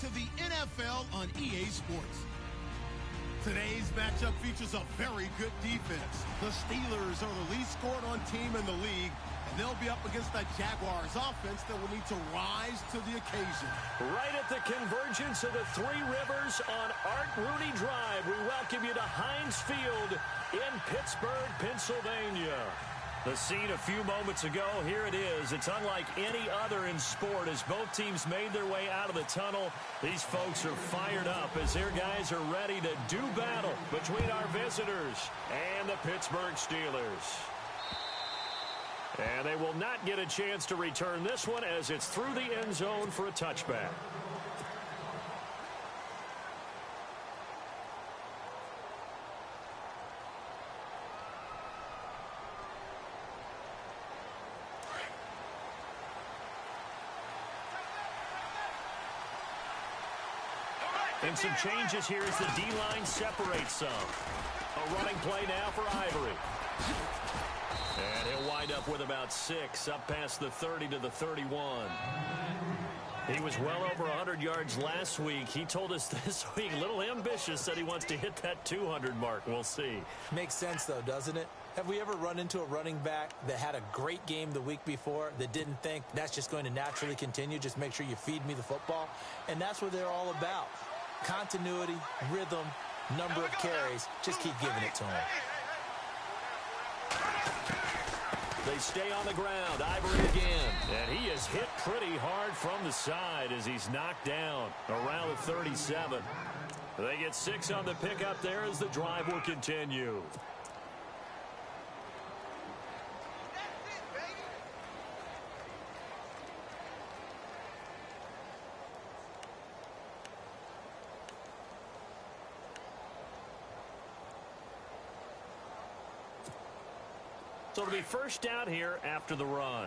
to the NFL on EA Sports. Today's matchup features a very good defense. The Steelers are the least scored on team in the league, and they'll be up against the Jaguars offense that will need to rise to the occasion. Right at the convergence of the Three Rivers on Art Rooney Drive, we welcome you to Heinz Field in Pittsburgh, Pennsylvania. The scene a few moments ago, here it is. It's unlike any other in sport as both teams made their way out of the tunnel. These folks are fired up as their guys are ready to do battle between our visitors and the Pittsburgh Steelers. And they will not get a chance to return this one as it's through the end zone for a touchback. And some changes here as the D-line separates some. A running play now for Ivory. And he'll wind up with about 6, up past the 30 to the 31. He was well over 100 yards last week. He told us this week, a little ambitious, said he wants to hit that 200 mark. We'll see. Makes sense, though, doesn't it? Have we ever run into a running back that had a great game the week before that didn't think that's just going to naturally continue? Just make sure you feed me the football. And that's what they're all about. Continuity, rhythm, number of carries. Just keep giving it to him. They stay on the ground. Ivory again. And he is hit pretty hard from the side as he's knocked down around the 37. They get 6 on the pickup there as the drive will continue. So it'll be first down here after the run.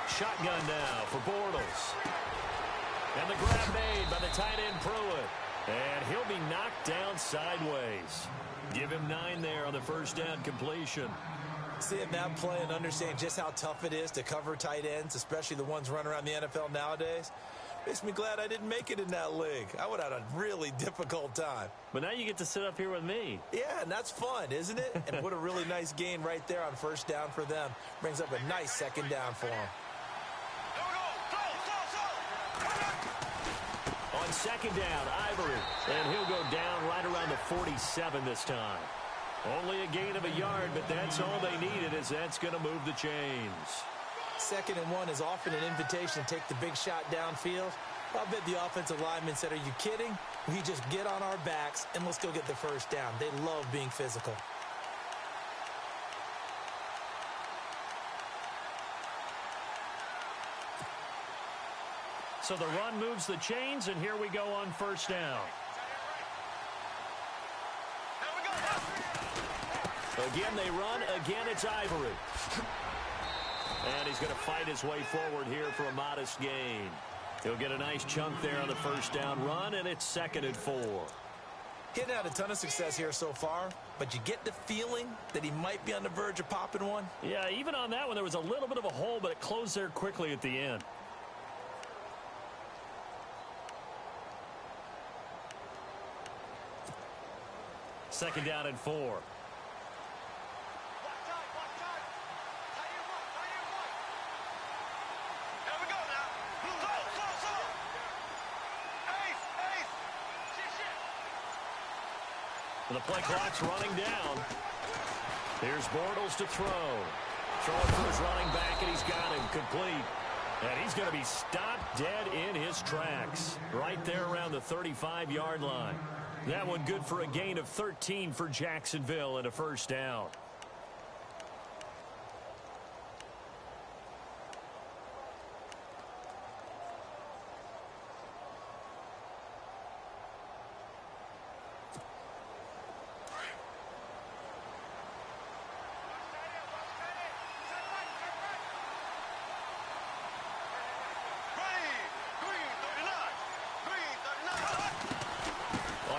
Shotgun now for Bortles. And the grab made by the tight end Pruitt. And he'll be knocked down sideways. Give him 9 there on the first down completion. Seeing that play and understanding just how tough it is to cover tight ends, especially the ones running around the NFL nowadays, makes me glad I didn't make it in that league. I would have had a really difficult time. But now you get to sit up here with me. Yeah, and that's fun, isn't it? And what a really nice gain right there on first down for them. Brings up a nice second down for them. On second down, Ivory. And he'll go down right around the 47 this time. Only a gain of a yard, but that's all they needed as that's going to move the chains. 2nd and 1 is often an invitation to take the big shot downfield. I'll bet the offensive lineman said, are you kidding? We just get on our backs and let's go get the first down. They love being physical. So the run moves the chains, and here we go on first down. Again they run. Again it's Ivory. And he's going to fight his way forward here for a modest gain. He'll get a nice chunk there on the first down run, and it's 2nd and 4. He hadn't had a ton of success here so far, but you get the feeling that he might be on the verge of popping one. Yeah, even on that one, there was a little bit of a hole, but it closed there quickly at the end. Second down and 4. The play clock's running down. Here's Bortles to throw. Throwing for his running back, and he's got him complete. And he's going to be stopped dead in his tracks. Right there around the 35-yard line. That one good for a gain of 13 for Jacksonville and a first down.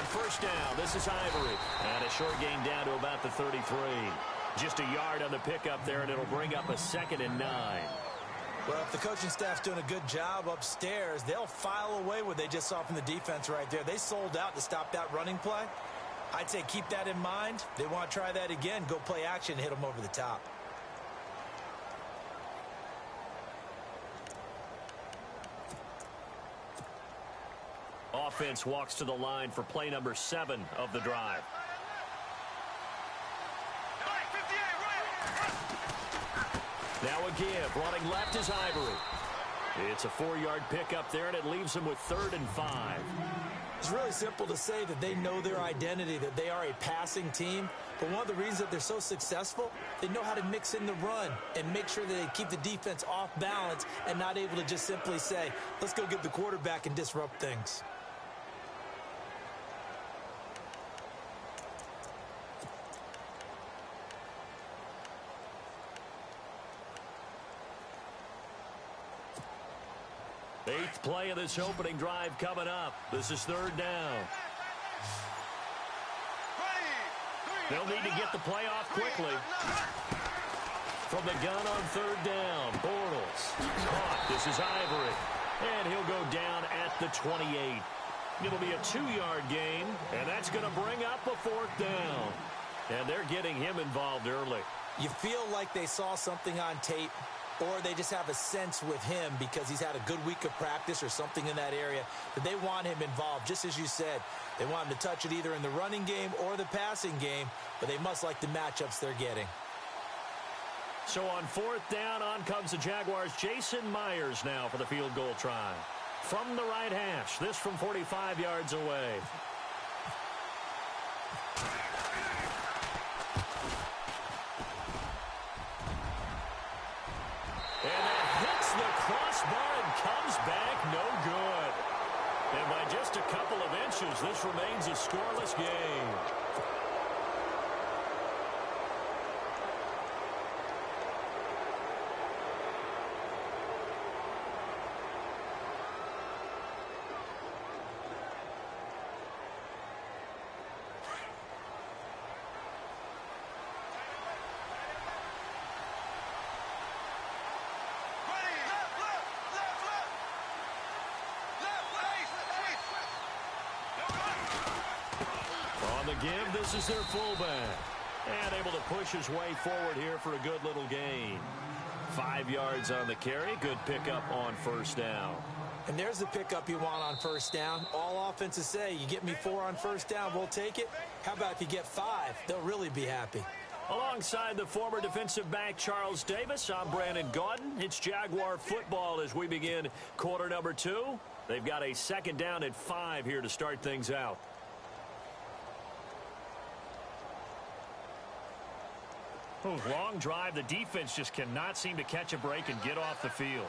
First down, this is Ivory. And a short gain down to about the 33. Just a yard on the pickup there, and it'll bring up a 2nd and 9. Well, if the coaching staff's doing a good job upstairs, they'll file away what they just saw from the defense right there. They sold out to stop that running play. I'd say keep that in mind. They want to try that again. Go play action and hit them over the top. Offense walks to the line for play number 7 of the drive. Now again, running left is Ivory. It's a 4-yard pickup there, and it leaves him with 3rd and 5. It's really simple to say that they know their identity, that they are a passing team. But one of the reasons that they're so successful, they know how to mix in the run and make sure that they keep the defense off balance and not able to just simply say, let's go get the quarterback and disrupt things. Eighth play of this opening drive coming up. This is 3rd down. They'll need to get the play off quickly. From the gun on 3rd down, Bortles. Caught. This is Ivory. And he'll go down at the 28. It'll be a 2-yard gain, and that's going to bring up a 4th down. And they're getting him involved early. You feel like they saw something on tape, or they just have a sense with him because he's had a good week of practice or something in that area that they want him involved. Just as you said, they want him to touch it either in the running game or the passing game, but they must like the matchups they're getting. So on 4th down, on comes the Jaguars' Jason Myers now for the field goal try. From the right hash, this from 45 yards away. And that hits the crossbar and comes back no good. And by just a couple of inches, this remains a scoreless game. Give, this is their fullback. And able to push his way forward here for a good little gain. 5 yards on the carry. Good pickup on 1st down. And there's the pickup you want on 1st down. All offenses say, you get me 4 on 1st down, we'll take it. How about if you get 5? They'll really be happy. Alongside the former defensive back Charles Davis, I'm Brandon Gaudin. It's Jaguar football as we begin quarter number 2. They've got a 2nd down at 5 here to start things out. Long drive. The defense just cannot seem to catch a break and get off the field.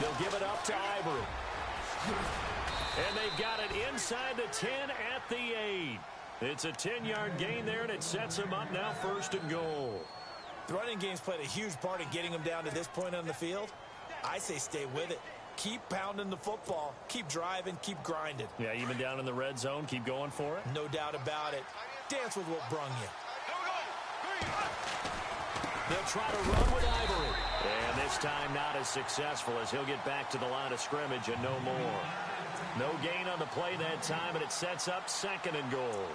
They'll give it up to Ivory. And they've got it inside the 10 at the 8. It's a 10-yard gain there, and it sets them up now 1st and goal. The running game's played a huge part in getting them down to this point on the field. I say stay with it. Keep pounding the football. Keep driving. Keep grinding. Yeah, even down in the red zone, keep going for it. No doubt about it. Dance with what brung you. They'll try to run with Ivory. And this time not as successful as he'll get back to the line of scrimmage and no more. No gain on the play that time, and it sets up 2nd and goal.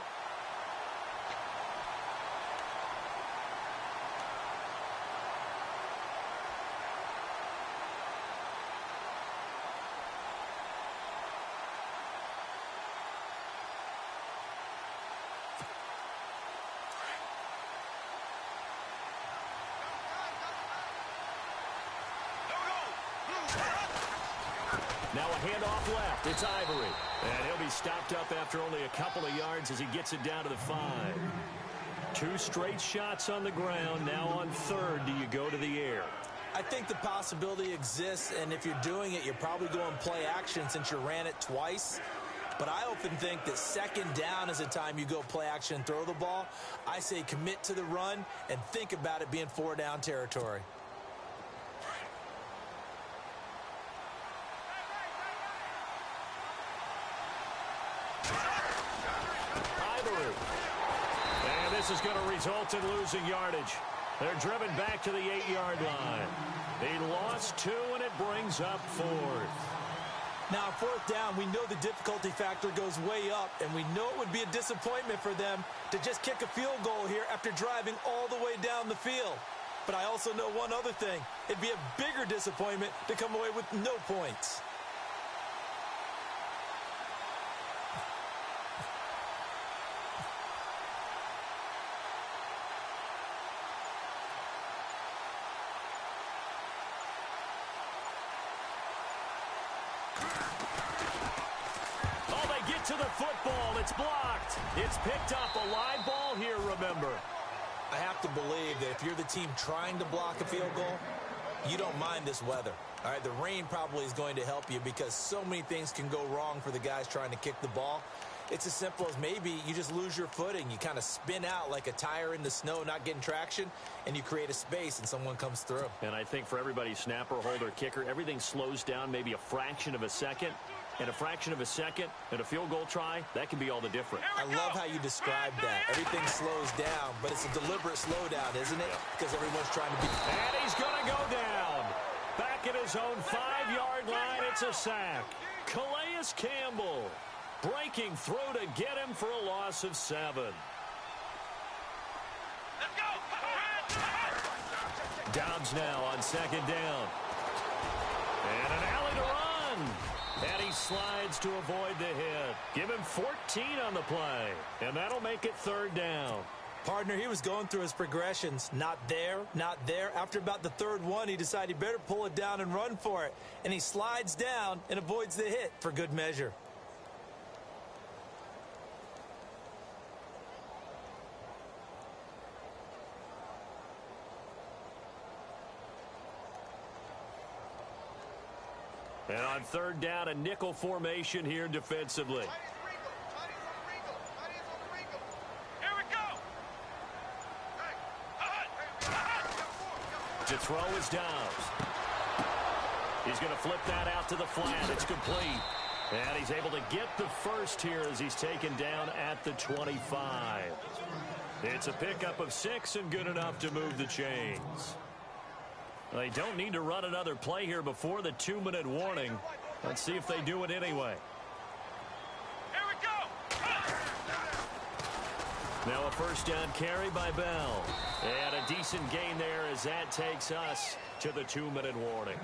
Now a handoff left. It's Ivory. And he'll be stopped up after only a couple of yards as he gets it down to the 5. 2 straight shots on the ground. Now on 3rd, do you go to the air? I think the possibility exists, and if you're doing it, you're probably going play action since you ran it twice. But I often think that 2nd down is a time you go play action and throw the ball. I say commit to the run and think about it being 4-down territory. This is going to result in losing yardage. They're driven back to the 8-yard line. They lost 2, and it brings up 4th. Now, 4th down, we know the difficulty factor goes way up, and we know it would be a disappointment for them to just kick a field goal here after driving all the way down the field. But I also know one other thing. It'd be a bigger disappointment to come away with no points. To the football, it's blocked. It's picked up, a live ball here, remember. I have to believe that if you're the team trying to block a field goal, you don't mind this weather. All right, the rain probably is going to help you because so many things can go wrong for the guys trying to kick the ball. It's as simple as maybe you just lose your footing. You kind of spin out like a tire in the snow, not getting traction, and you create a space and someone comes through. And I think for everybody, snapper, holder, kicker, everything slows down maybe a fraction of a second. And a fraction of a second and a field goal try, that can be all the difference. I love how you described that. Everything slows down, but it's a deliberate slowdown, isn't it? Because everyone's trying to be... And he's going to go down. Back at his own 5-yard line, it's a sack. Calais Campbell breaking through to get him for a loss of 7. Let's go. Dobbs now on 2nd down. And an alley to run. And he slides to avoid the hit. Give him 14 on the play. And that'll make it 3rd down. Partner, he was going through his progressions. Not there, not there. After about the 3rd one, he decided he better pull it down and run for it. And he slides down and avoids the hit for good measure. And on 3rd down, a nickel formation here defensively. To throw is Dobbs. He's going to flip that out to the flat. It's complete. And he's able to get the first here as he's taken down at the 25. It's a pickup of 6 and good enough to move the chains. They don't need to run another play here before the 2-minute warning. Let's see if they do it anyway. Here we go. Now a 1st down carry by Bell. And a decent gain there as that takes us to the 2-minute warning.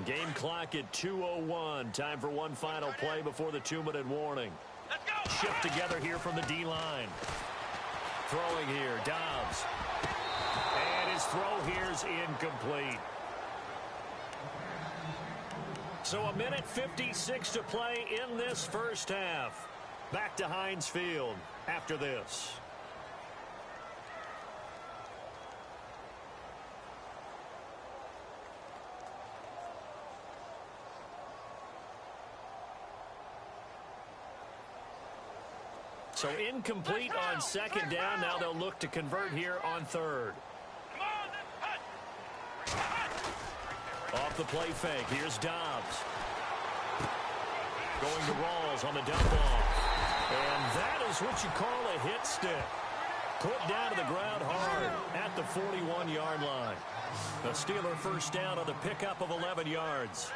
Game clock at 2:01. Time for one final play before the 2-minute warning. Shift together here from the D-line. Throwing here, Dobbs. And his throw here's incomplete. So 1:56 to play in this first half. Back to Heinz Field after this. So incomplete on 2nd down. Now they'll look to convert here on 3rd. Off the play fake. Here's Dobbs. Going to Rawls on the dump off. And that is what you call a hit stick. Put down to the ground hard at the 41-yard line. The Steeler 1st down on the pickup of 11 yards.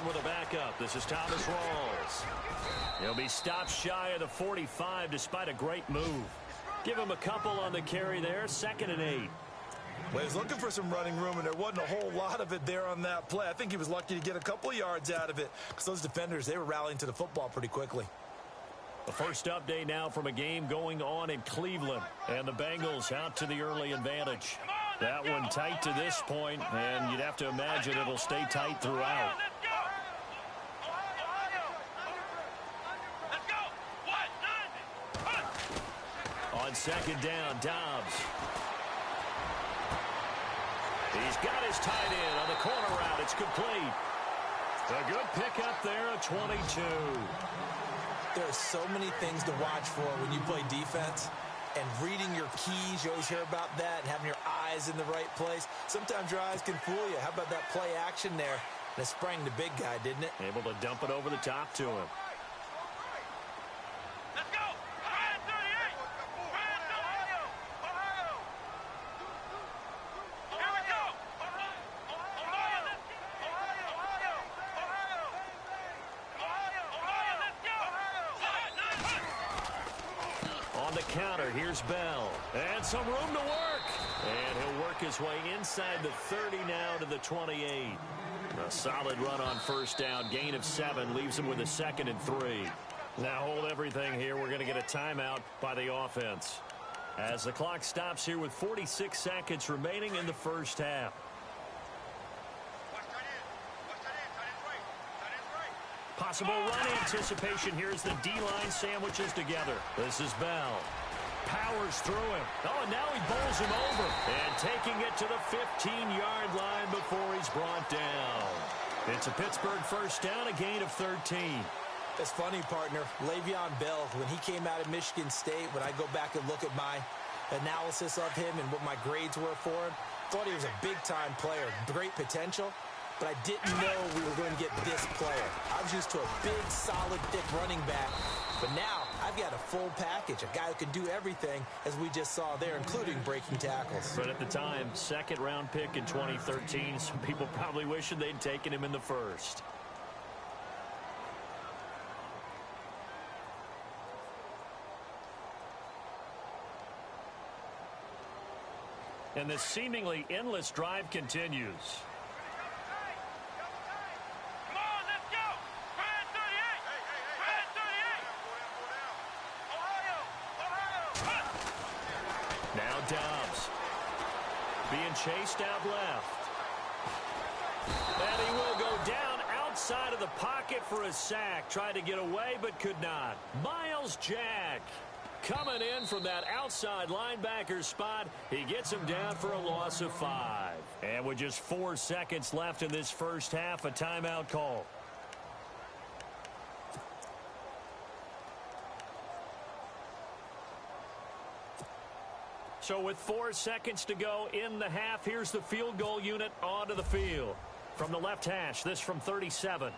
With a backup. This is Thomas Rawls. He'll be stopped shy of the 45 despite a great move. Give him a couple on the carry there. 2nd and 8. Well, he was looking for some running room, and there wasn't a whole lot of it there on that play. I think he was lucky to get a couple of yards out of it because those defenders, they were rallying to the football pretty quickly. The first update now from a game going on in Cleveland, and the Bengals out to the early advantage. That one tight to this point, and you'd have to imagine it'll stay tight throughout. On 2nd down, Dobbs. He's got his tight end on the corner route. It's complete. A good pickup there, a 22. There are so many things to watch for when you play defense. and reading your keys. You always hear about that, and having your eyes in the right place. Sometimes your eyes can fool you. How about that play action there? And it sprang the big guy, didn't it? Able to dump it over the top to him. Let's go! Ryan 38! Ryan 38! Ohio! Here we go! Ohio, let's go! Ohio! Ohio! Ohio! Ohio, let's go! On the counter, here's Bell. And some room to work. And he'll work his way inside the 30 now to the 28. A solid run on first down. Gain of 7 leaves him with a 2nd and 3. Now hold everything here. We're going to get a timeout by the offense. As the clock stops here with 46 seconds remaining in the first half. Possible run anticipation here as the D-line sandwiches together. This is Bell. Powers through him. Oh, and now he bowls him over. And taking it to the 15-yard line before he's brought down. It's a Pittsburgh first down, a gain of 13. It's funny, partner. Le'Veon Bell, when he came out of Michigan State, when I go back and look at my analysis of him and what my grades were for him, thought he was a big-time player, great potential, but I didn't know we were going to get this player. I was used to a big, solid, thick running back, but now I've got a full package, a guy who can do everything, as we just saw there, including breaking tackles. But at the time, second-round pick in 2013, some people probably wishing they'd taken him in the first. And the seemingly endless drive continues. Come on, let's go! Ryan 38! Ryan 38! Ohio! Ohio! Now Dobbs. Being chased out left. And he will go down outside of the pocket for a sack. Tried to get away, but could not. Miles Jack coming in from that outside linebacker spot. He gets him down for a loss of 5. And with just 4 seconds left in this first half, a timeout call. So with 4 seconds to go in the half, here's the field goal unit onto the field. From the left hash, this from 37.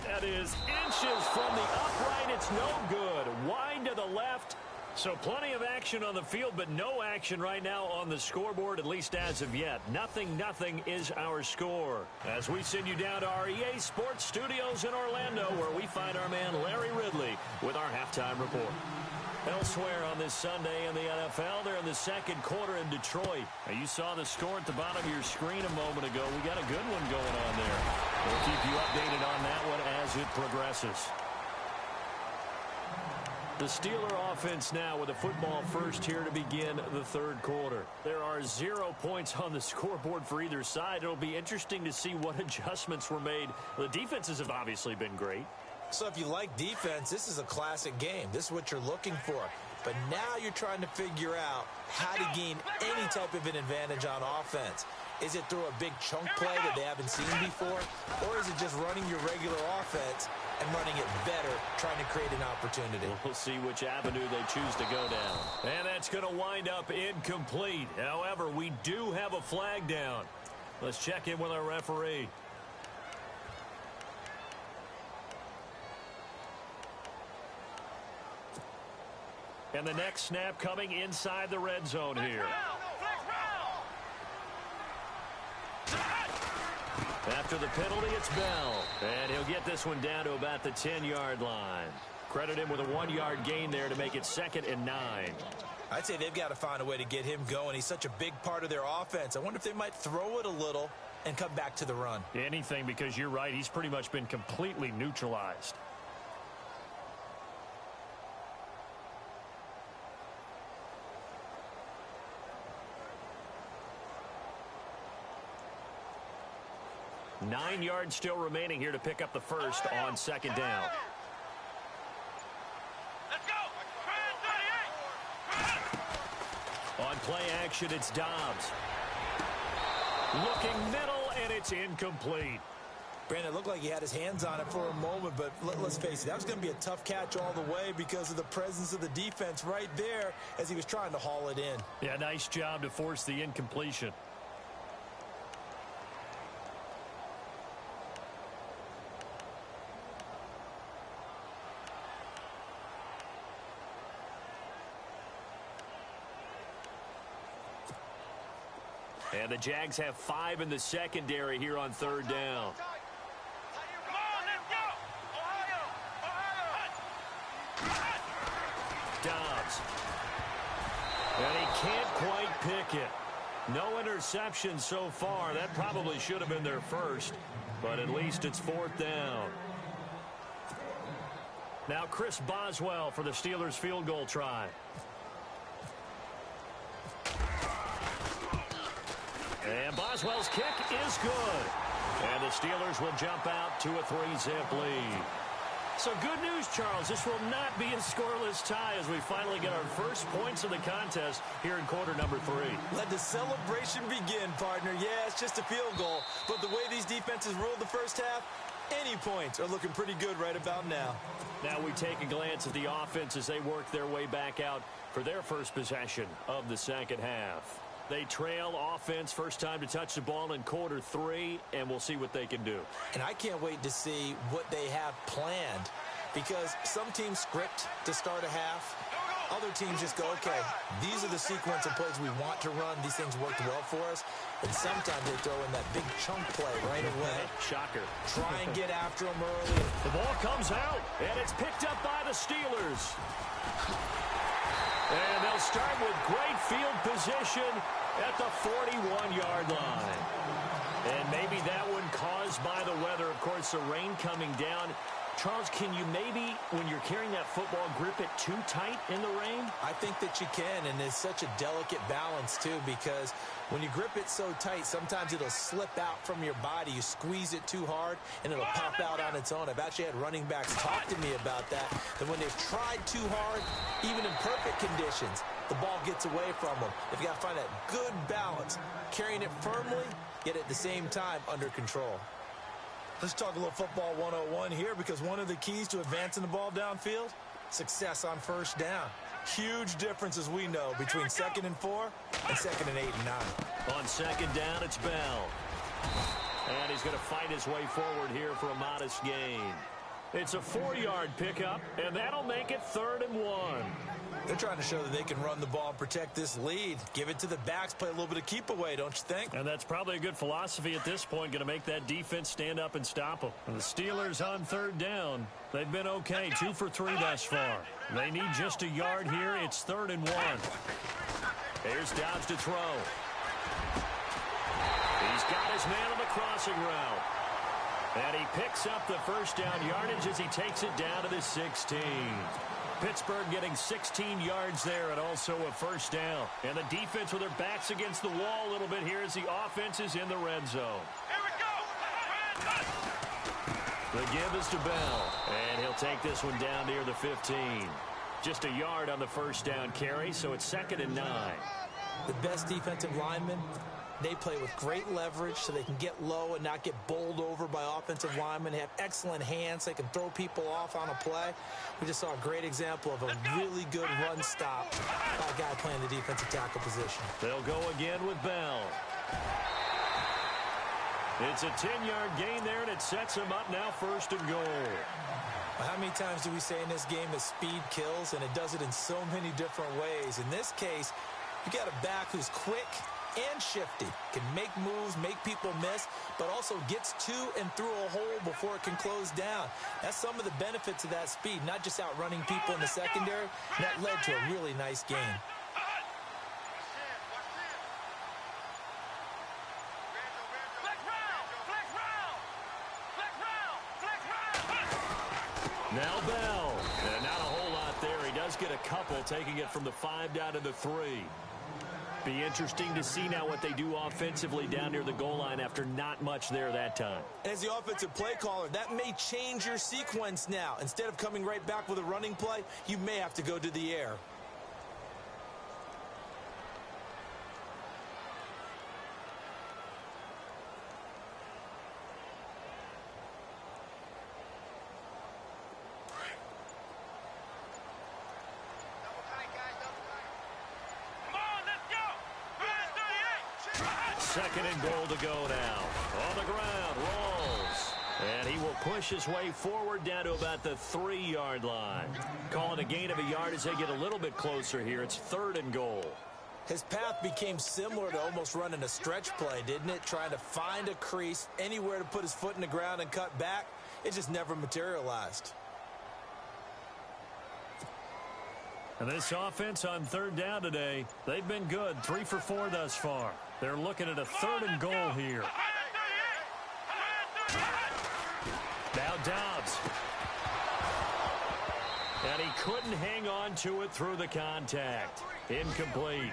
That is inches from the upright. It's no good. Wide to the left. So plenty of action on the field, but no action right now on the scoreboard, at least as of yet. 0-0 is our score. As we send you down to our EA Sports Studios in Orlando, where we find our man Larry Ridley with our halftime report. Elsewhere on this Sunday in the NFL, they're in the second quarter in Detroit. Now, you saw the score at the bottom of your screen a moment ago. We got a good one going on there. We'll keep you updated on that one as it progresses. The Steeler offense now with a football first here to begin the third quarter. There are 0 points on the scoreboard for either side. It'll be interesting to see what adjustments were made. The defenses have obviously been great. So if you like defense, this is a classic game. This is what you're looking for. But now you're trying to figure out how to gain any type of an advantage on offense. Is it through a big chunk play that they haven't seen before? Or is it just running your regular offense and running it better, trying to create an opportunity? We'll see which avenue they choose to go down. And that's going to wind up incomplete. However, we do have a flag down. Let's check in with our referee. And the next snap coming inside the red zone here. After the penalty, it's Bell. And he'll get this one down to about the 10-yard line. Credit him with a 1-yard gain there to make it 2nd and 9. I'd say they've got to find a way to get him going. He's such a big part of their offense. I wonder if they might throw it a little and come back to the run. Anything, because you're right. He's pretty much been completely neutralized. Nine yards still remaining here to pick up the first on second down. Let's go! Ryan 38! On play action, it's Dobbs. Looking middle, and it's incomplete. Brandon, it looked like he had his hands on it for a moment, but let's face it, that was going to be a tough catch all the way because of the presence of the defense right there as he was trying to haul it in. Yeah, nice job to force the incompletion. And the Jags have 5 in the secondary here on 3rd down. Come on, let's go! Ohio! Dobbs. And he can't quite pick it. No interception so far. That probably should have been their first, but at least it's 4th down. Now Chris Boswell for the Steelers field goal try. And Boswell's kick is good. And the Steelers will jump out to a 3-zip lead. So good news, Charles. This will not be a scoreless tie as we finally get our first points of the contest here in quarter number 3. Let the celebration begin, partner. Yeah, it's just a field goal. But the way these defenses ruled the first half, any points are looking pretty good right about now. Now we take a glance at the offense as they work their way back out for their first possession of the second half. They trail offense, first time to touch the ball in quarter 3, and we'll see what they can do. And I can't wait to see what they have planned because some teams script to start a half. Other teams just go, okay, these are the sequence of plays we want to run. These things worked well for us. And sometimes they throw in that big chunk play right away. Shocker. Try and get after them early. The ball comes out, and it's picked up by the Steelers. And they'll start with great field position at the 41-yard line. And maybe that one caused by the weather. Of course, the rain coming down. Charles, can you maybe, when you're carrying that football, grip it too tight in the rain? I think that you can, and it's such a delicate balance, too, because when you grip it so tight, sometimes it'll slip out from your body. You squeeze it too hard, and it'll pop out on its own. I've actually had running backs talk to me about that when they've tried too hard, even in perfect conditions, the ball gets away from them. They've got to find that good balance, carrying it firmly, yet at the same time under control. Let's talk a little football 101 here because one of the keys to advancing the ball downfield, success on first down. Huge difference, as we know, between 2nd and 4 and 2nd and 8 and 9. On 2nd down, it's Bell. And he's going to fight his way forward here for a modest gain. It's a 4-yard pickup, and that'll make it 3rd and 1. They're trying to show that they can run the ball and protect this lead. Give it to the backs, play a little bit of keep away, don't you think? And that's probably a good philosophy at this point, going to make that defense stand up and stop them. And the Steelers on 3rd down. They've been okay, 2 for 3 thus far. They need just a yard here. It's 3rd and 1. Here's Dobbs to throw. He's got his man on the crossing route. And he picks up the first down yardage as he takes it down to the 16. Pittsburgh getting 16 yards there and also a first down. And the defense with their backs against the wall a little bit here as the offense is in the red zone. Here we go! The give is to Bell. And he'll take this one down near the 15. Just a yard on the first down carry, so it's 2nd and 9. The best defensive linemen, they play with great leverage so they can get low and not get bowled over by offensive linemen. They have excellent hands. They can throw people off on a play. We just saw a great example of a really good run stop by a guy playing the defensive tackle position. They'll go again with Bell. It's a 10-yard gain there, and it sets him up now 1st and goal. How many times do we say in this game that speed kills, and it does it in so many different ways? In this case, you got a back who's quick and shifty, can make moves, make people miss, but also gets to and through a hole before it can close down. That's some of the benefits of that speed, not just outrunning people in the secondary. That led to a really nice game. Now Bell. And not a whole lot there. He does get a couple, taking it from the 5 down to the 3. Be interesting to see now what they do offensively down near the goal line after not much there that time. As the offensive play caller, that may change your sequence now. Instead of coming right back with a running play, you may have to go to the air. 2nd and goal to go now. On the ground, rolls. And he will push his way forward down to about the 3-yard line. Calling a gain of a yard as they get a little bit closer here. It's 3rd and goal. His path became similar to almost running a stretch play, didn't it? Trying to find a crease, anywhere to put his foot in the ground and cut back. It just never materialized. And this offense on 3rd down today, they've been good. 3 for 4 thus far. They're looking at a 3rd and goal here. Now Dobbs. And he couldn't hang on to it through the contact. Incomplete.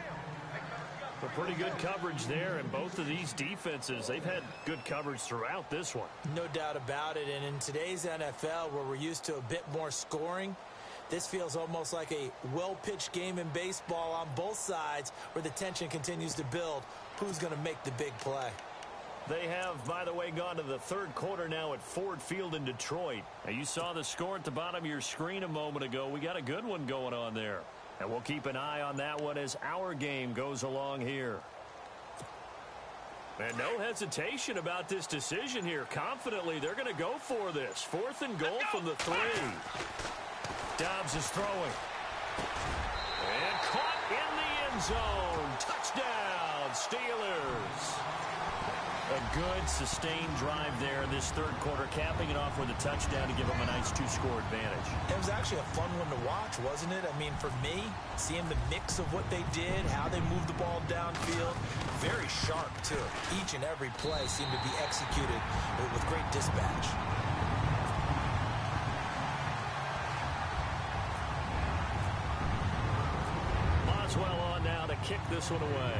But pretty good coverage there, and both of these defenses, they've had good coverage throughout this one. No doubt about it, and in today's NFL, where we're used to a bit more scoring, this feels almost like a well-pitched game in baseball on both sides where the tension continues to build. Who's going to make the big play? They have, by the way, gone to the 3rd quarter now at Ford Field in Detroit. Now, you saw the score at the bottom of your screen a moment ago. We got a good one going on there. And we'll keep an eye on that one as our game goes along here. And no hesitation about this decision here. Confidently, they're going to go for this. 4th and goal from the 3. Dobbs is throwing. And caught in the end zone. Touchdown, Steelers. A good, sustained drive there in this 3rd quarter, capping it off with a touchdown to give them a nice 2-score advantage. It was actually a fun one to watch, wasn't it? I mean, for me, seeing the mix of what they did, how they moved the ball downfield, very sharp, too. Each and every play seemed to be executed with great dispatch. Boswell on now to kick this one away.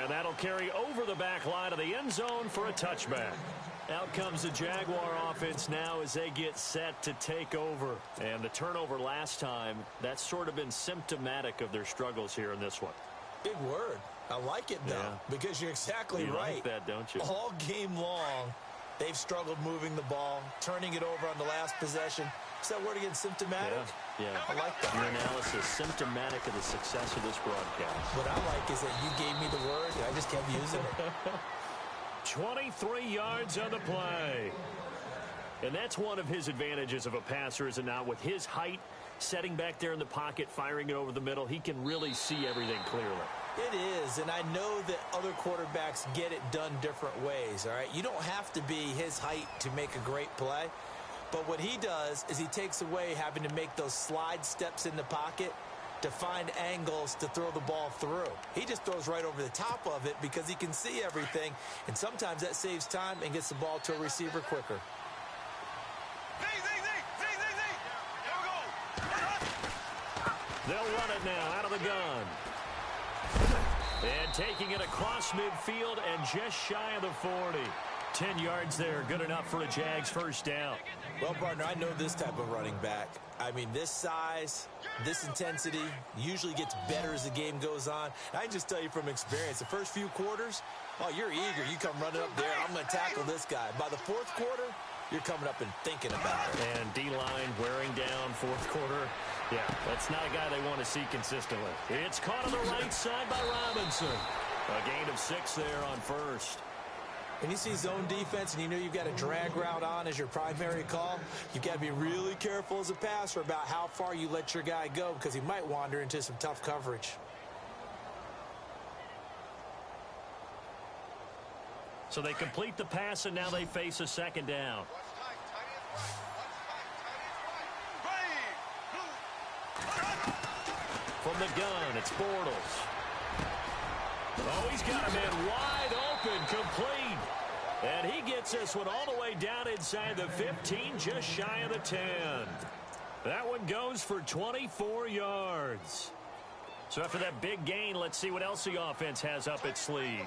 And that'll carry over the back line of the end zone for a touchback. Out comes the Jaguar offense now as they get set to take over. And the turnover last time, that's sort of been symptomatic of their struggles here in this one. Big word. I like it, though, because you're exactly right. You like that, don't you? All game long, they've struggled moving the ball, turning it over on the last possession. Is that word again, symptomatic? Yeah. I like that. Your analysis, symptomatic of the success of this broadcast. What I like is that you gave me the word, and I just kept using it. 23 yards on the play. And that's one of his advantages of a passer, is it not? With his height, setting back there in the pocket, firing it over the middle, he can really see everything clearly. It is, and I know that other quarterbacks get it done different ways, all right? You don't have to be his height to make a great play. But what he does is he takes away having to make those slide steps in the pocket to find angles to throw the ball through. He just throws right over the top of it because he can see everything, and sometimes that saves time and gets the ball to a receiver quicker. They'll run it now out of the gun. And taking it across midfield and just shy of the 40. 10 yards there, good enough for a Jags first down. Well, partner, I know this type of running back. I mean, this size, this intensity usually gets better as the game goes on. I can just tell you from experience, the first few quarters, oh, you're eager. You come running up there, I'm going to tackle this guy. By the 4th quarter, you're coming up and thinking about it. And D-line wearing down 4th quarter. Yeah, that's not a guy they want to see consistently. It's caught on the right side by Robinson. A gain of 6 there on first. When you see zone defense and you know you've got a drag route on as your primary call, you've got to be really careful as a passer about how far you let your guy go because he might wander into some tough coverage. So they complete the pass, and now they face a 2nd down. From the gun, it's Bortles. Oh, he's got a man wide open, complete. And he gets this one all the way down inside the 15, just shy of the 10. That one goes for 24 yards. So after that big gain, let's see what else the offense has up its sleeve.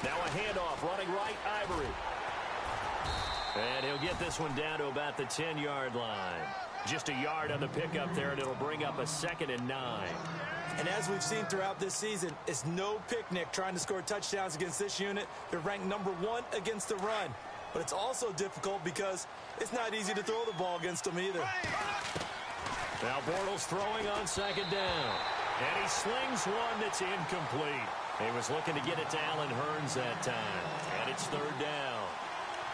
Now a handoff, running right, Ivory. And he'll get this one down to about the 10-yard line. Just a yard on the pickup there, and it'll bring up a 2nd and 9. And as we've seen throughout this season, it's no picnic trying to score touchdowns against this unit. They're ranked #1 against the run. but it's also difficult because it's not easy to throw the ball against them either. Now Bortles throwing on second down. And he slings one that's incomplete. He was looking to get it to Allen Hurns that time. And it's third down.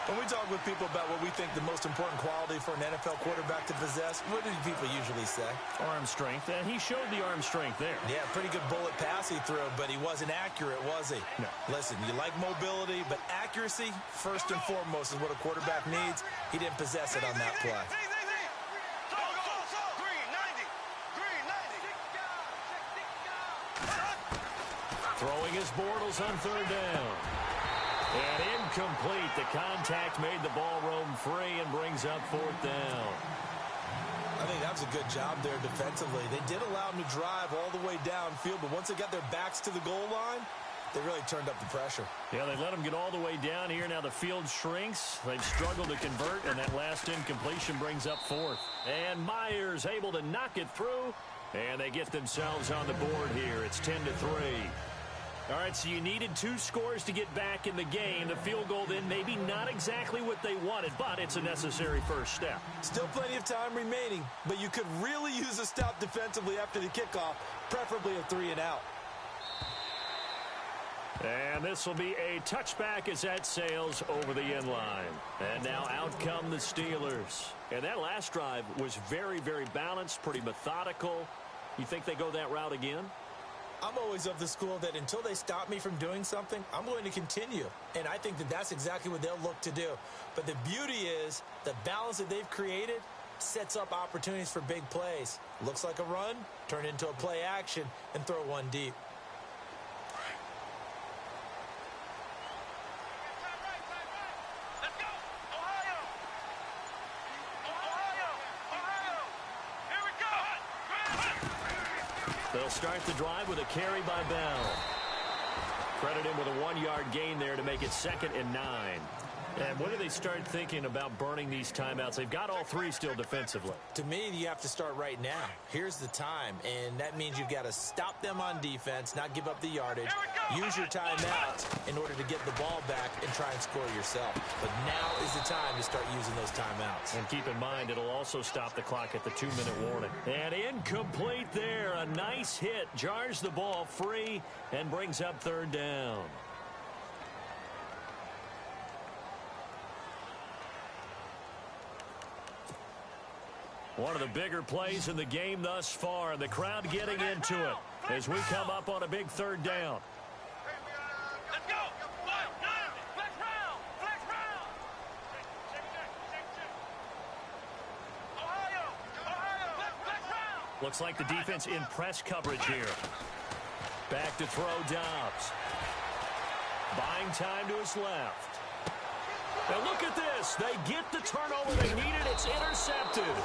When we talk with people about what we think the most important quality for an NFL quarterback to possess, what do people usually say? Arm strength, and he showed the arm strength there. Yeah, pretty good bullet pass he threw, but he wasn't accurate, was he? No. Listen, you like mobility, but accuracy, first and foremost, is what a quarterback needs. He didn't possess it on that play. Throwing his Bortles on third down. And incomplete. The contact made the ball roam free and brings up fourth down. I think that was a good job there defensively. They did allow him to drive all the way downfield, but once they got their backs to the goal line, they really turned up the pressure. Yeah, they let him get all the way down here. Now the field shrinks. They've struggled to convert, and that last incompletion brings up fourth. And Myers able to knock it through, and they get themselves on the board here. It's 10-3. All right, so you needed 2 scores to get back in the game. The field goal then maybe not exactly what they wanted, but it's a necessary first step. Still plenty of time remaining, but you could really use a stop defensively after the kickoff, preferably a 3-and-out. And this will be a touchback as that sails over the end line. And now out come the Steelers. And that last drive was very, very balanced, pretty methodical. You think they go that route again? I'm always of the school that until they stop me from doing something, I'm going to continue. And I think that that's exactly what they'll look to do. But the beauty is the balance that they've created sets up opportunities for big plays. Looks like a run, turn into a play action, and throw one deep. They'll start the drive with a carry by Bell. Credit him with a 1-yard gain there to make it 2nd and 9. And when do they start thinking about burning these timeouts? They've got all 3 still defensively. To me, you have to start right now. Here's the time, and that means you've got to stop them on defense, not give up the yardage, use your timeouts in order to get the ball back and try and score yourself. But now is the time to start using those timeouts. And keep in mind, it'll also stop the clock at the 2-minute warning. And incomplete there. A nice hit. Jars the ball free and brings up third down. One of the bigger plays in the game thus far, and the crowd getting into it as we come up on a big third down. Let's go! Flex round! Flex round! Ohio! Flex round! Looks like the defense in press coverage here. Back to throw Dobbs. Buying time to his left. And look at this. They get the turnover they needed. It's intercepted.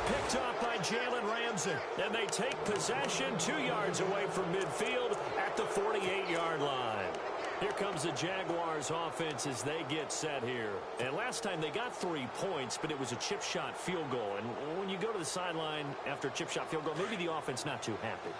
Picked off by Jalen Ramsey. And they take possession 2 yards away from midfield at the 48-yard line. Here comes the Jaguars offense as they get set here. And last time they got 3 points, but it was a chip shot field goal. And when you go to the sideline after a chip shot field goal, maybe the offense not too happy.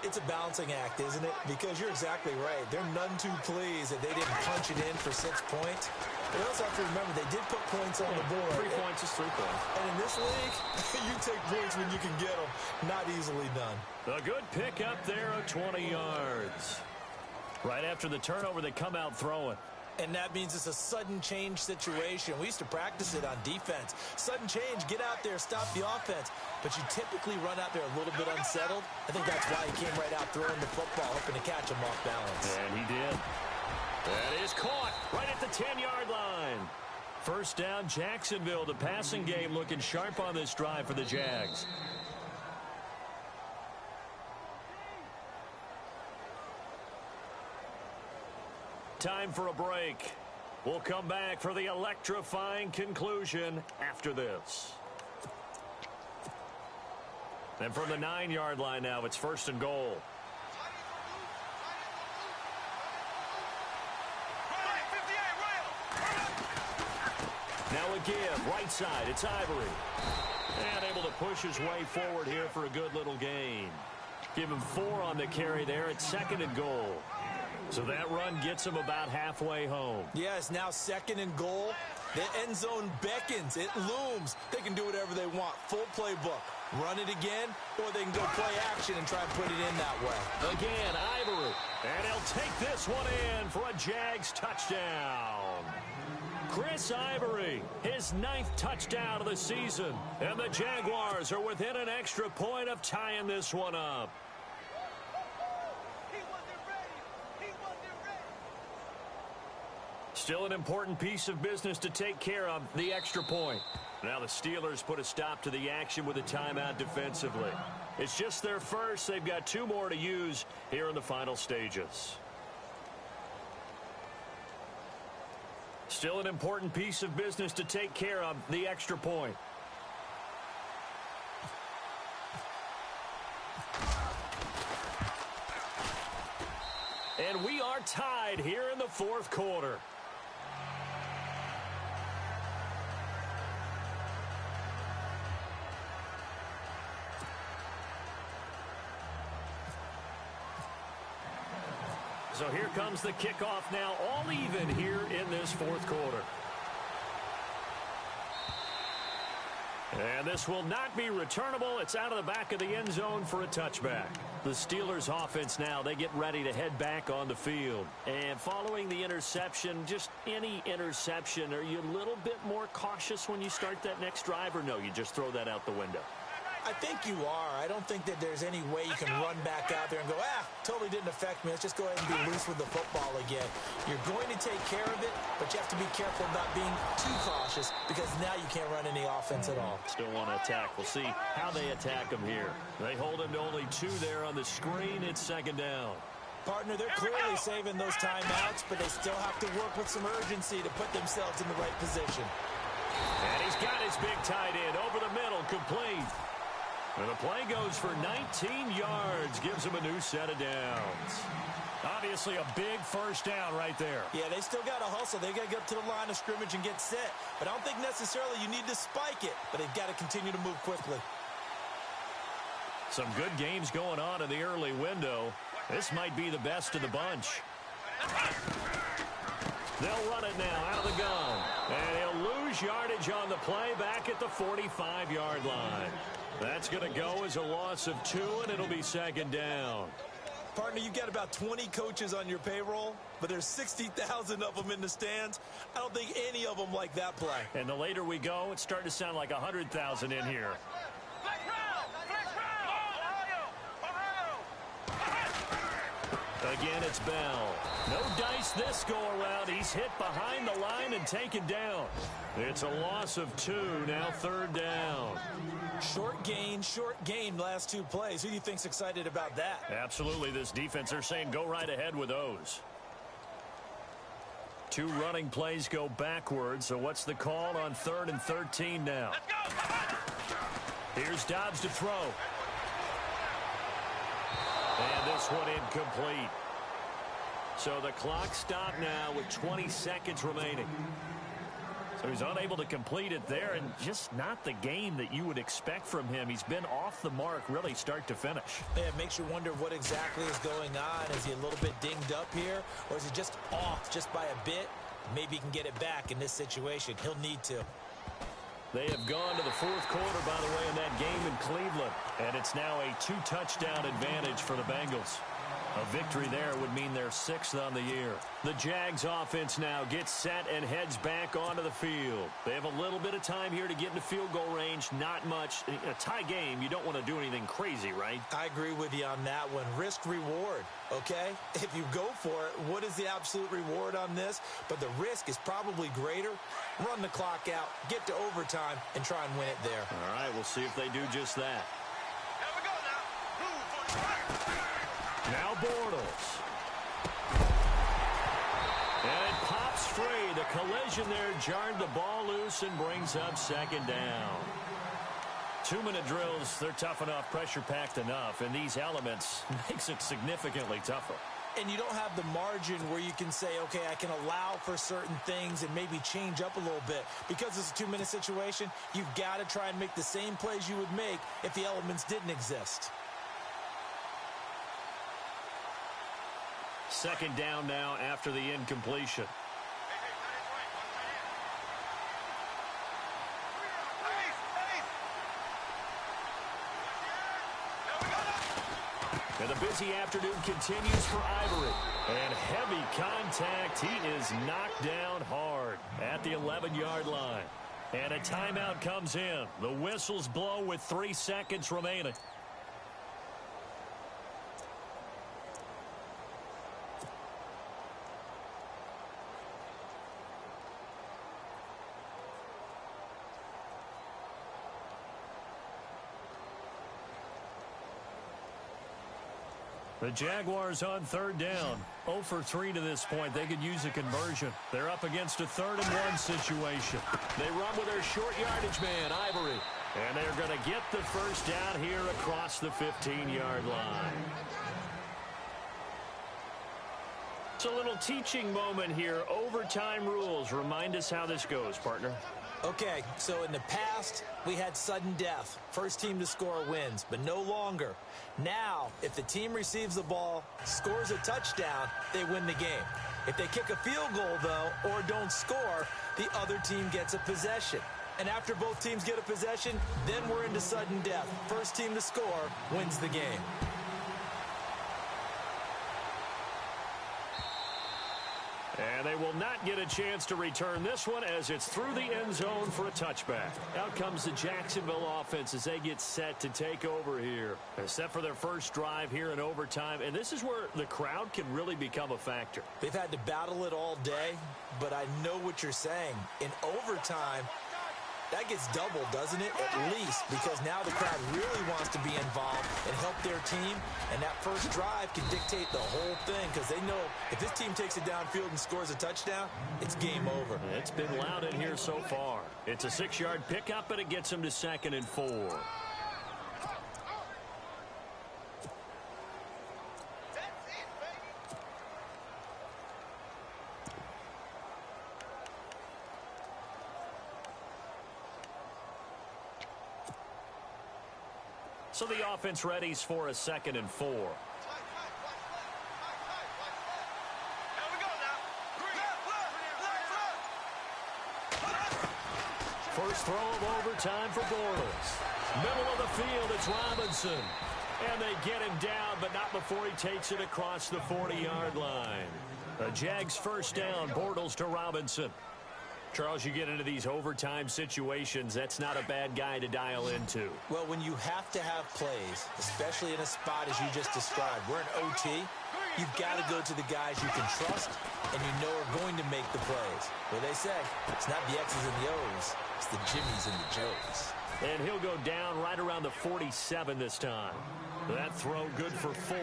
It's a balancing act, isn't it? Because you're exactly right. They're none too pleased that they didn't punch it in for 6 points. But you also have to remember they did put points on the board. 3 points is 3 points. And in this league, you take points when you can get them. Not easily done. A good pick up there of 20 yards. Right after the turnover, they come out throwing. And that means it's a sudden change situation. We used to practice it on defense. Sudden change, get out there, stop the offense. But you typically run out there a little bit unsettled. I think that's why he came right out throwing the football, hoping to catch him off balance. And he did. That is caught right at the 10-yard line. First down, Jacksonville. The passing game looking sharp on this drive for the Jags. Time for a break. We'll come back for the electrifying conclusion after this. And from the 9-yard line now, it's 1st and goal. Now a give, right side, it's Ivory. And able to push his way forward here for a good little gain. Give him 4 on the carry there. It's 2nd and goal. So that run gets them about halfway home. Yeah, it's now 2nd and goal. The end zone beckons. It looms. They can do whatever they want. Full playbook. Run it again, or they can go play action and try and put it in that way. Again, Ivory. And he'll take this one in for a Jags touchdown. Chris Ivory, his 9th touchdown of the season. And the Jaguars are within an extra point of tying this one up. Still an important piece of business to take care of, the extra point. Now the Steelers put a stop to the action with a timeout defensively. It's just their first. They've got 2 more to use here in the final stages. Still an important piece of business to take care of, the extra point. And we are tied here in the 4th quarter. So here comes the kickoff now, all even here in this 4th quarter. And this will not be returnable. It's out of the back of the end zone for a touchback. The Steelers offense now, they get ready to head back on the field. And following the interception, just any interception, are you a little bit more cautious when you start that next drive, or no, you just throw that out the window? I think you are. I don't think that there's any way you can run back out there and go, totally didn't affect me. Let's just go ahead and be loose with the football again. You're going to take care of it, but you have to be careful about being too cautious because now you can't run any offense at all. Still want to attack. We'll see how they attack him here. They hold him to only 2 there on the screen. It's 2nd down. Partner, they're clearly saving those timeouts, but they still have to work with some urgency to put themselves in the right position. And he's got his big tight end over the middle, complete. And the play goes for 19 yards, gives him a new set of downs. Obviously a big first down right there. Yeah, they still got to hustle. They got to get up to the line of scrimmage and get set. But I don't think necessarily you need to spike it, but they've got to continue to move quickly. Some good games going on in the early window. This might be the best of the bunch. They'll run it now out of the gun. And he'll lose yardage on the play back at the 45-yard line. That's going to go as a loss of 2, and it'll be 2nd down. Partner, you've got about 20 coaches on your payroll, but there's 60,000 of them in the stands. I don't think any of them like that play. And the later we go, it's starting to sound like 100,000 in here. Again, it's Bell. No dice this go-around. He's hit behind the line and taken down. It's a loss of 2, now 3rd down. Short gain last 2 plays. Who do you think's excited about that? Absolutely, this defense, they're saying go right ahead with those. 2 running plays go backwards, so what's the call on 3rd and 13 now? Here's Dobbs to throw. And this one incomplete. So the clock stopped now with 20 seconds remaining. So he's unable to complete it there, and just not the game that you would expect from him. He's been off the mark really start to finish. Yeah, it makes you wonder what exactly is going on. Is he a little bit dinged up here, or is he just off just by a bit? Maybe he can get it back in this situation. He'll need to. They have gone to the 4th quarter, by the way, in that game in Cleveland. And it's now a 2-touchdown advantage for the Bengals. A victory there would mean they're 6th on the year. The Jags offense now gets set and heads back onto the field. They have a little bit of time here to get into field goal range. Not much. In a tie game, you don't want to do anything crazy, right? I agree with you on that one. Risk reward, okay? If you go for it, what is the absolute reward on this? But the risk is probably greater. Run the clock out, get to overtime, and try and win it there. All right, we'll see if they do just that. Here we go now. Now Bortles. And it pops free. The collision there jarred the ball loose and brings up 2nd down. 2-minute drills, they're tough enough, pressure-packed enough, and these elements makes it significantly tougher. And you don't have the margin where you can say, okay, I can allow for certain things and maybe change up a little bit. Because it's a 2-minute situation, you've got to try and make the same plays you would make if the elements didn't exist. second down now after the incompletion. And the busy afternoon continues for Ivory. And heavy contact. He is knocked down hard at the 11-yard line. And a timeout comes in. The whistles blow with 3 seconds remaining. The Jaguars on third down. 0 for 3 to this point. They could use a conversion. They're up against a 3rd-and-1 situation. They run with their short yardage man, Ivory. And they're going to get the first down here across the 15-yard line. It's a little teaching moment here. Overtime rules. Remind us how this goes, partner. Okay, so in the past, we had sudden death. First team to score wins, but no longer. Now, if the team receives the ball, scores a touchdown, they win the game. If they kick a field goal, though, or don't score, the other team gets a possession. And after both teams get a possession, then we're into sudden death. First team to score wins the game. And they will not get a chance to return this one as it's through the end zone for a touchback. Out comes the Jacksonville offense as they get set to take over here. They're set for their first drive here in overtime, and this is where the crowd can really become a factor. They've had to battle it all day, but I know what you're saying. In overtime, that gets doubled, doesn't it? At least, because now the crowd really wants to be involved and help their team. And that first drive can dictate the whole thing because they know if this team takes it downfield and scores a touchdown, it's game over. It's been loud in here so far. It's a 6-yard pickup, and it gets them to 2nd and 4. So the offense readies for a 2nd and 4. First throw of overtime for Bortles. Middle of the field, it's Robinson. And they get him down, but not before he takes it across the 40-yard line. The Jags first down, Bortles to Robinson. Charles, you get into these overtime situations, that's not a bad guy to dial into. Well, when you have to have plays, especially in a spot as you just described, we're in OT, you've got to go to the guys you can trust and you know are going to make the plays. What they say, it's not the X's and the O's, it's the Jimmies and the Joes. And he'll go down right around the 47 this time. That throw good for 4.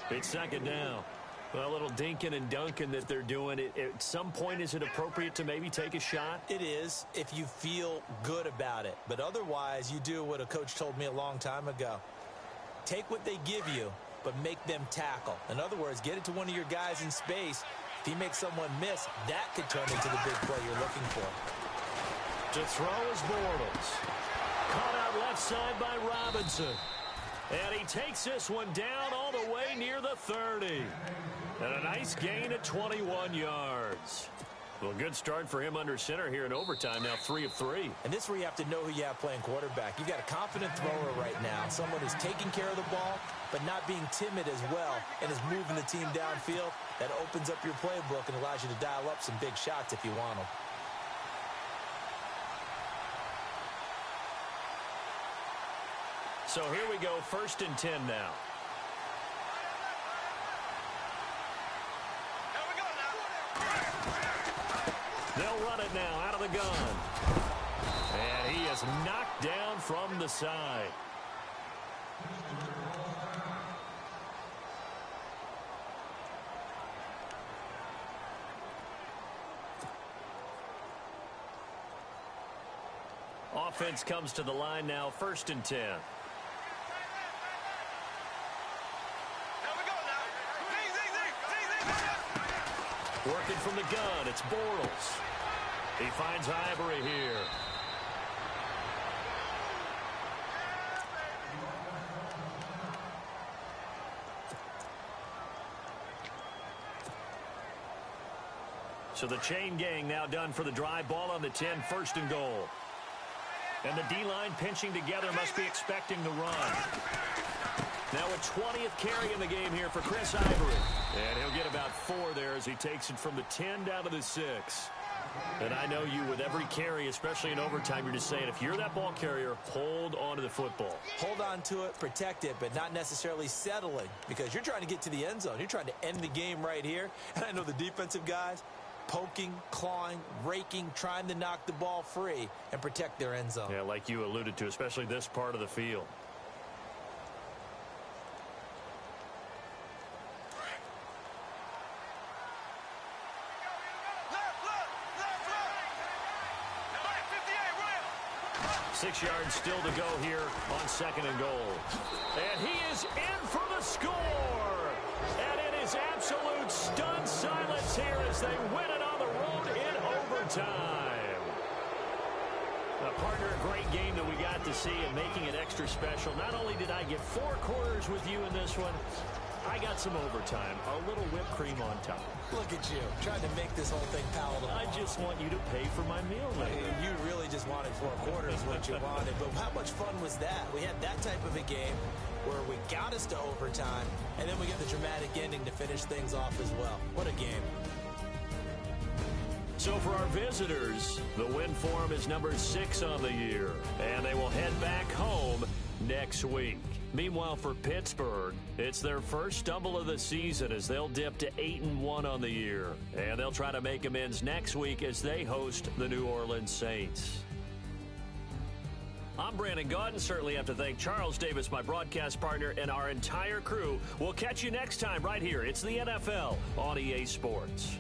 It's 2nd down. Well, a little dinking and dunking that they're doing. At some point, is it appropriate to maybe take a shot? It is, if you feel good about it. But otherwise, you do what a coach told me a long time ago. Take what they give you, but make them tackle. In other words, get it to one of your guys in space. If he makes someone miss, that could turn into the big play you're looking for. To throw is Bortles. Caught out left side by Robinson. And he takes this one down all the way near the 30. And a nice gain at 21 yards. Well, good start for him under center here in overtime. Now 3 of 3. And this is where you have to know who you have playing quarterback. You've got a confident thrower right now. Someone who's taking care of the ball, but not being timid as well, and is moving the team downfield. That opens up your playbook and allows you to dial up some big shots if you want them. So here we go, 1st and 10 now. They'll run it now out of the gun. And he is knocked down from the side. Offense comes to the line now, 1st and 10. Working from the gun, it's Bortles. He finds Ivory here. So the chain gang now done for the drive. Ball on the 10, first and goal. And the D-line pinching together, must be expecting the run. Now a 20th carry in the game here for Chris Ivory. And he'll get about 4 there as he takes it from the 10 down to the 6. And I know you, with every carry, especially in overtime, you're just saying, if you're that ball carrier, hold on to the football. Hold on to it, protect it, but not necessarily settling, because you're trying to get to the end zone. You're trying to end the game right here. And I know the defensive guys, poking, clawing, raking, trying to knock the ball free and protect their end zone. Yeah, like you alluded to, especially this part of the field. Left. 6 yards still to go here on second and goal. And he is in for the score. And it is absolute stunned silence here as they win it on the road in overtime. Partner, a great game that we got to see and making it extra special. Not only did I get 4 quarters with you in this one, I got some overtime, a little whipped cream on top. Look at you, trying to make this whole thing palatable. I just want you to pay for my meal later. You really just wanted 4 quarters what you wanted, but how much fun was that? We had that type of a game where we got us to overtime, and then we get the dramatic ending to finish things off as well. What a game. So for our visitors, the win for them is number 6 on the year, and they will head back home next week. Meanwhile, for Pittsburgh, it's their first stumble of the season as they'll dip to 8-1 on the year, and they'll try to make amends next week as they host the New Orleans Saints. I'm Brandon Gaudin. Certainly have to thank Charles Davis, my broadcast partner, and our entire crew. We'll catch you next time right here. It's the NFL on EA Sports.